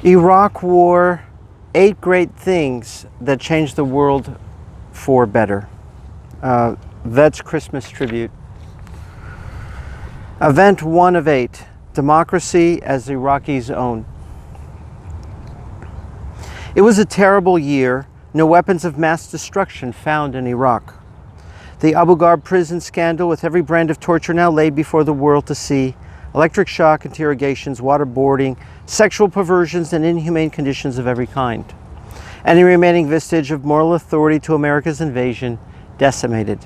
Iraq War, 8 great things that changed the world for better. Vets Christmas tribute. Event 1 of 8, democracy as the Iraqis own. It was a terrible year. No weapons of mass destruction found in Iraq. The Abu Garb prison scandal, with every brand of torture now laid before the world to see, electric shock, interrogations, waterboarding, sexual perversions, and inhumane conditions of every kind. Any remaining vestige of moral authority to America's invasion decimated.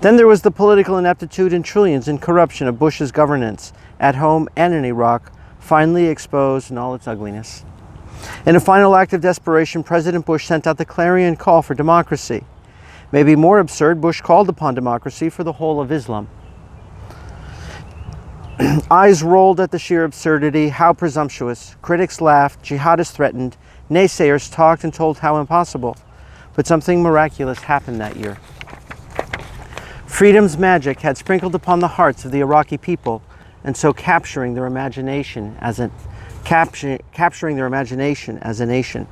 Then there was the political ineptitude and trillions in corruption of Bush's governance, at home and in Iraq, finally exposed in all its ugliness. In a final act of desperation, President Bush sent out the clarion call for democracy. Maybe more absurd, Bush called upon democracy for the whole of Islam. Eyes rolled at the sheer absurdity. How presumptuous. Critics laughed, jihadists threatened, naysayers talked and told how impossible. But something miraculous happened that year. Freedom's magic had sprinkled upon the hearts of the Iraqi people, and so capturing their imagination as a nation.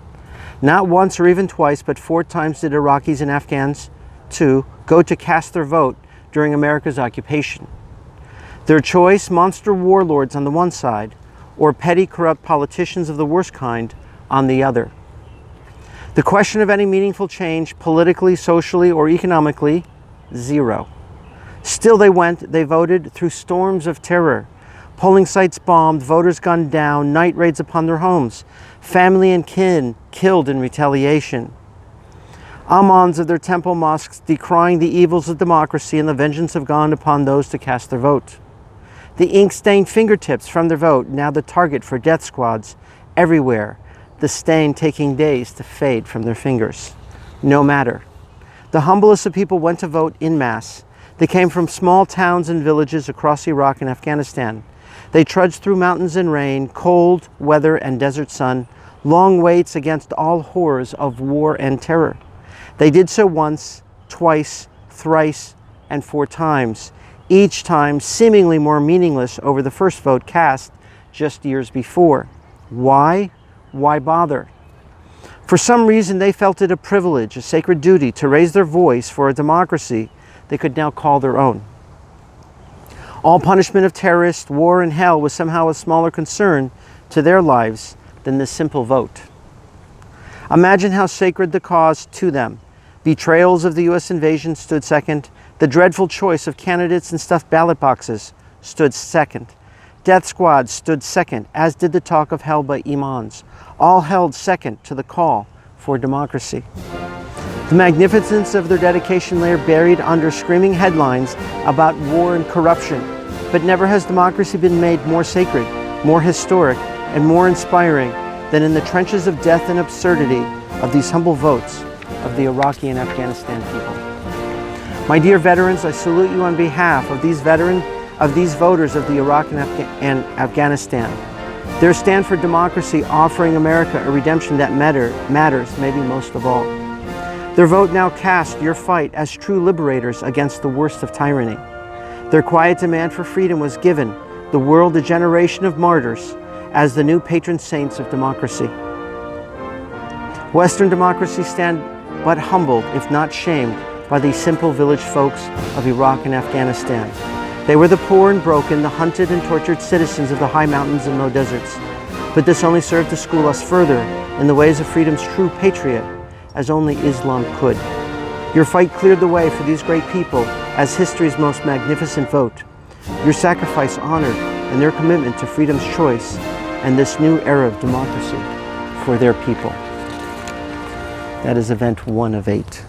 Not once or even twice, but 4 times did Iraqis and Afghans, too, go to cast their vote during America's occupation. Their choice, monster warlords on the one side, or petty corrupt politicians of the worst kind on the other. The question of any meaningful change, politically, socially, or economically, zero. Still they voted through storms of terror. Polling sites bombed, voters gunned down, night raids upon their homes, family and kin killed in retaliation. Imams of their temple mosques decrying the evils of democracy and the vengeance of God upon those to cast their vote. The ink-stained fingertips from their vote, now the target for death squads everywhere, the stain taking days to fade from their fingers. No matter. The humblest of people went to vote en masse. They came from small towns and villages across Iraq and Afghanistan. They trudged through mountains and rain, cold weather and desert sun, long waits against all horrors of war and terror. They did so once, twice, thrice, and 4 times, each time seemingly more meaningless over the first vote cast just years before. Why? Why bother? For some reason, they felt it a privilege, a sacred duty, to raise their voice for a democracy they could now call their own. All punishment of terrorists, war, and hell was somehow a smaller concern to their lives than this simple vote. Imagine how sacred the cause to them. Betrayals of the U.S. invasion stood second. The dreadful choice of candidates and stuffed ballot boxes stood second. Death squads stood second, as did the talk of hell by imams. All held second to the call for democracy. The magnificence of their dedication lay buried under screaming headlines about war and corruption. But never has democracy been made more sacred, more historic, and more inspiring than in the trenches of death and absurdity of these humble votes of the Iraqi and Afghanistan people. My dear veterans, I salute you on behalf of these voters of the Iraq and Afghanistan. Their stand for democracy, offering America a redemption that matters maybe most of all. Their vote now cast your fight as true liberators against the worst of tyranny. Their quiet demand for freedom was given the world a generation of martyrs as the new patron saints of democracy. Western democracy stand but humbled, if not shamed, by these simple village folks of Iraq and Afghanistan. They were the poor and broken, the hunted and tortured citizens of the high mountains and low deserts. But this only served to school us further in the ways of freedom's true patriot, as only Islam could. Your fight cleared the way for these great people as history's most magnificent vote. Your sacrifice honored in their commitment to freedom's choice and this new era of democracy for their people. That is event 1 of 8.